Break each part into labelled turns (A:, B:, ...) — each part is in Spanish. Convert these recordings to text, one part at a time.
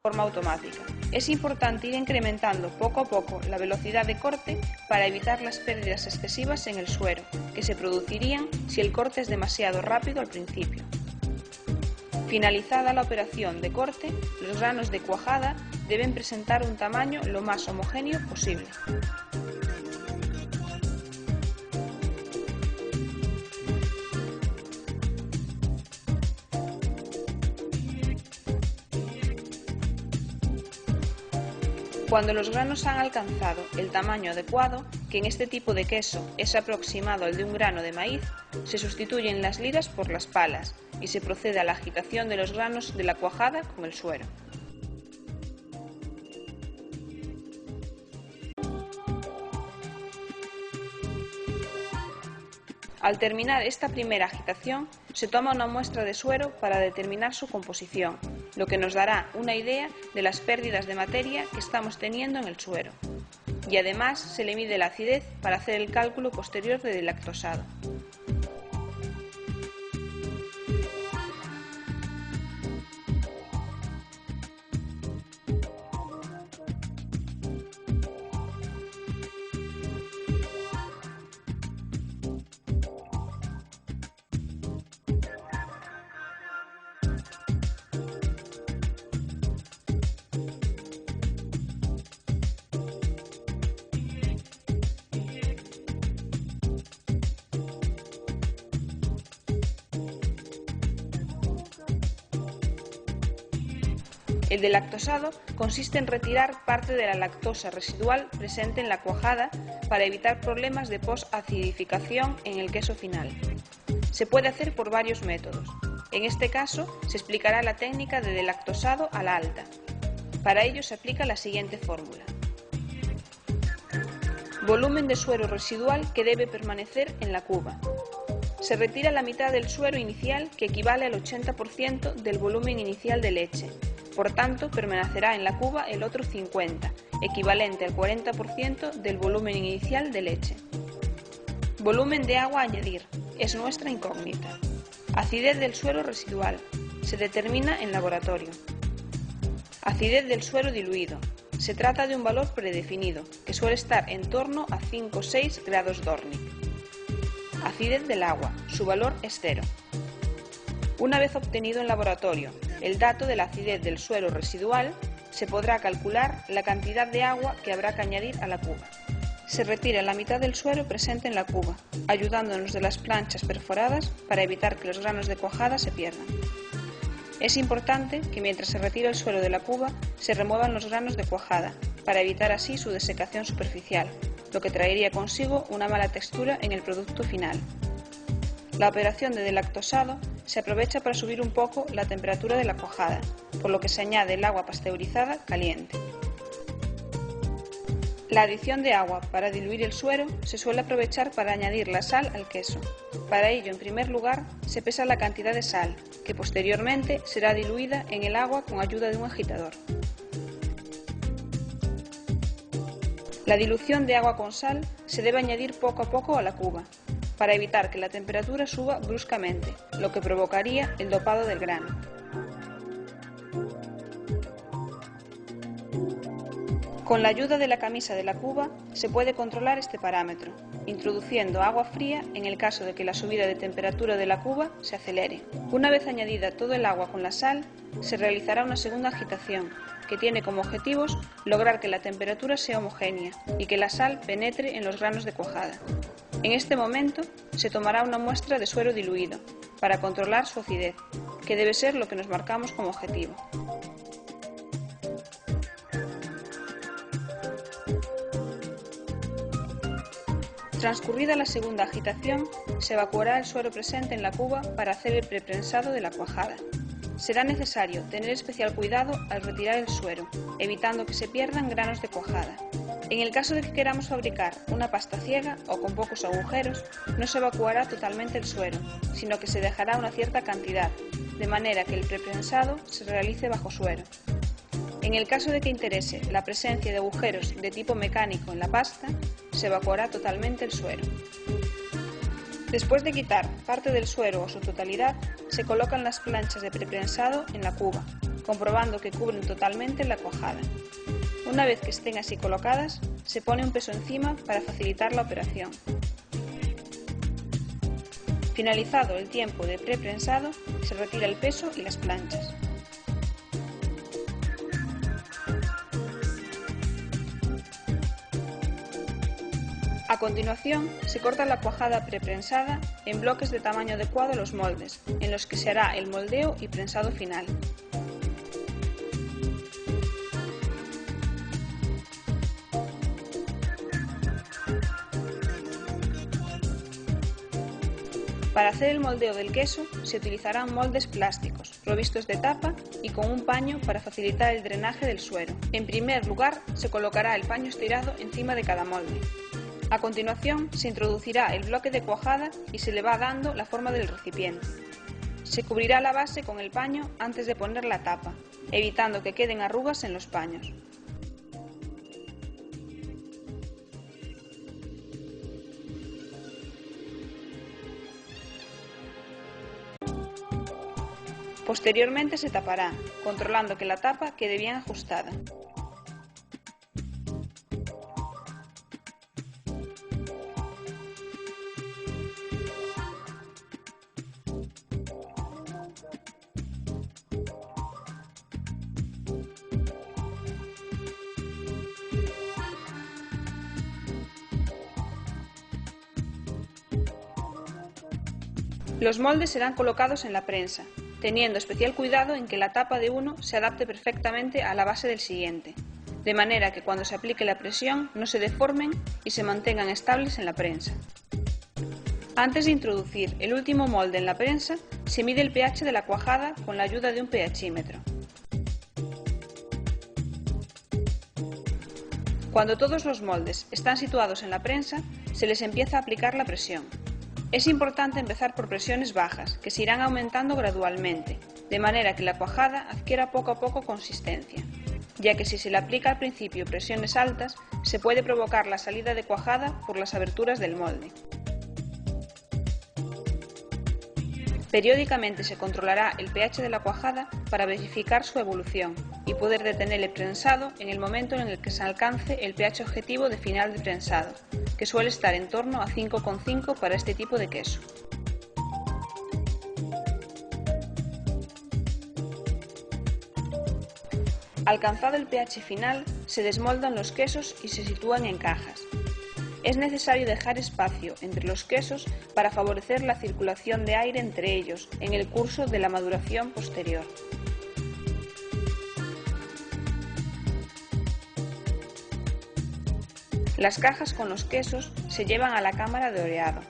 A: forma automática. Es importante ir incrementando poco a poco la velocidad de corte para evitar las pérdidas excesivas en el suero, que se producirían si el corte es demasiado rápido al principio. Finalizada la operación de corte, los granos de cuajada deben presentar un tamaño lo más homogéneo posible. Cuando los granos han alcanzado el tamaño adecuado, que en este tipo de queso es aproximado al de un grano de maíz, se sustituyen las liras por las palas y se procede a la agitación de los granos de la cuajada con el suero. Al terminar esta primera agitación, se toma una muestra de suero para determinar su composición, lo que nos dará una idea de las pérdidas de materia que estamos teniendo en el suero. Y además se le mide la acidez para hacer el cálculo posterior de delactosado. El delactosado consiste en retirar parte de la lactosa residual presente en la cuajada para evitar problemas de post-acidificación en el queso final. Se puede hacer por varios métodos. En este caso, se explicará la técnica de delactosado a la alta. Para ello se aplica la siguiente fórmula. Volumen de suero residual que debe permanecer en la cuba. Se retira la mitad del suero inicial, que equivale al 80% del volumen inicial de leche. Por tanto, permanecerá en la cuba el otro 50%, equivalente al 40% del volumen inicial de leche. Volumen de agua a añadir. Es nuestra incógnita. Acidez del suero residual. Se determina en laboratorio. Acidez del suero diluido. Se trata de un valor predefinido, que suele estar en torno a 5 o 6 grados Dörnig. Acidez del agua. Su valor es 0. Una vez obtenido en laboratorio el dato de la acidez del suero residual, se podrá calcular la cantidad de agua que habrá que añadir a la cuba. Se retira la mitad del suero presente en la cuba, ayudándonos de las planchas perforadas para evitar que los granos de cuajada se pierdan. Es importante que mientras se retira el suero de la cuba, se remuevan los granos de cuajada, para evitar así su desecación superficial, lo que traería consigo una mala textura en el producto final. La operación de delactosado se aprovecha para subir un poco la temperatura de la cuajada, por lo que se añade el agua pasteurizada caliente. La adición de agua para diluir el suero se suele aprovechar para añadir la sal al queso. Para ello, en primer lugar, se pesa la cantidad de sal, que posteriormente será diluida en el agua con ayuda de un agitador. La dilución de agua con sal se debe añadir poco a poco a la cuba, para evitar que la temperatura suba bruscamente, lo que provocaría el dopado del grano. Con la ayuda de la camisa de la cuba se puede controlar este parámetro, introduciendo agua fría en el caso de que la subida de temperatura de la cuba se acelere. Una vez añadida todo el agua con la sal, se realizará una segunda agitación, que tiene como objetivos lograr que la temperatura sea homogénea y que la sal penetre en los granos de cuajada. En este momento se tomará una muestra de suero diluido para controlar su acidez, que debe ser lo que nos marcamos como objetivo. Transcurrida la segunda agitación, se evacuará el suero presente en la cuba para hacer el preprensado de la cuajada. Será necesario tener especial cuidado al retirar el suero, evitando que se pierdan granos de cuajada. En el caso de que queramos fabricar una pasta ciega o con pocos agujeros, no se evacuará totalmente el suero, sino que se dejará una cierta cantidad, de manera que el preprensado se realice bajo suero. En el caso de que interese la presencia de agujeros de tipo mecánico en la pasta, se evacuará totalmente el suero. Después de quitar parte del suero o su totalidad, se colocan las planchas de preprensado en la cuba, comprobando que cubren totalmente la cuajada. Una vez que estén así colocadas, se pone un peso encima para facilitar la operación. Finalizado el tiempo de preprensado, se retira el peso y las planchas. A continuación, se corta la cuajada preprensada en bloques de tamaño adecuado a los moldes, en los que se hará el moldeo y prensado final. Para hacer el moldeo del queso se utilizarán moldes plásticos, provistos de tapa y con un paño para facilitar el drenaje del suero. En primer lugar, se colocará el paño estirado encima de cada molde. A continuación, se introducirá el bloque de cuajada y se le va dando la forma del recipiente. Se cubrirá la base con el paño antes de poner la tapa, evitando que queden arrugas en los paños. Posteriormente se tapará, controlando que la tapa quede bien ajustada. Los moldes serán colocados en la prensa, teniendo especial cuidado en que la tapa de uno se adapte perfectamente a la base del siguiente, de manera que cuando se aplique la presión no se deformen y se mantengan estables en la prensa. Antes de introducir el último molde en la prensa, se mide el pH de la cuajada con la ayuda de un pHímetro. Cuando todos los moldes están situados en la prensa, se les empieza a aplicar la presión. Es importante empezar por presiones bajas, que se irán aumentando gradualmente, de manera que la cuajada adquiera poco a poco consistencia, ya que si se le aplica al principio presiones altas, se puede provocar la salida de cuajada por las aberturas del molde. Periódicamente se controlará el pH de la cuajada para verificar su evolución y poder detener el prensado en el momento en el que se alcance el pH objetivo de final de prensado, que suele estar en torno a 5,5 para este tipo de queso. Alcanzado el pH final, se desmoldan los quesos y se sitúan en cajas. Es necesario dejar espacio entre los quesos para favorecer la circulación de aire entre ellos en el curso de la maduración posterior. Las cajas con los quesos se llevan a la cámara de oreado,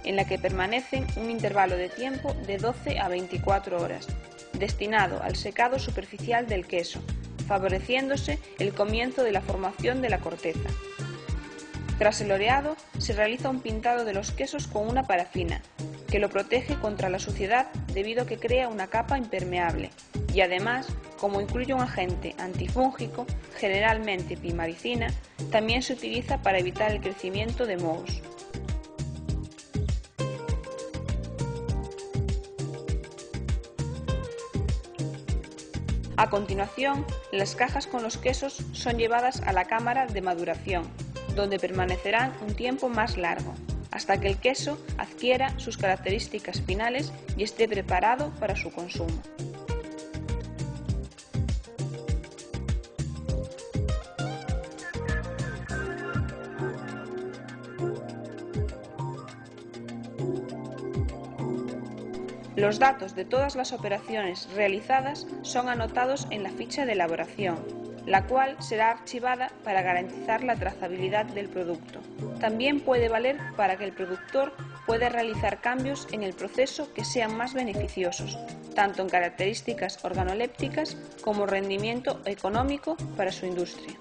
A: en la que permanecen un intervalo de tiempo de 12 a 24 horas, destinado al secado superficial del queso, favoreciéndose el comienzo de la formación de la corteza. Tras el oreado, se realiza un pintado de los quesos con una parafina, que lo protege contra la suciedad debido a que crea una capa impermeable, y además, como incluye un agente antifúngico, generalmente pimaricina, también se utiliza para evitar el crecimiento de mohos. A continuación, las cajas con los quesos son llevadas a la cámara de maduración, donde permanecerán un tiempo más largo, hasta que el queso adquiera sus características finales y esté preparado para su consumo. Los datos de todas las operaciones realizadas son anotados en la ficha de elaboración, la cual será archivada para garantizar la trazabilidad del producto. También puede valer para que el productor pueda realizar cambios en el proceso que sean más beneficiosos, tanto en características organolépticas como rendimiento económico para su industria.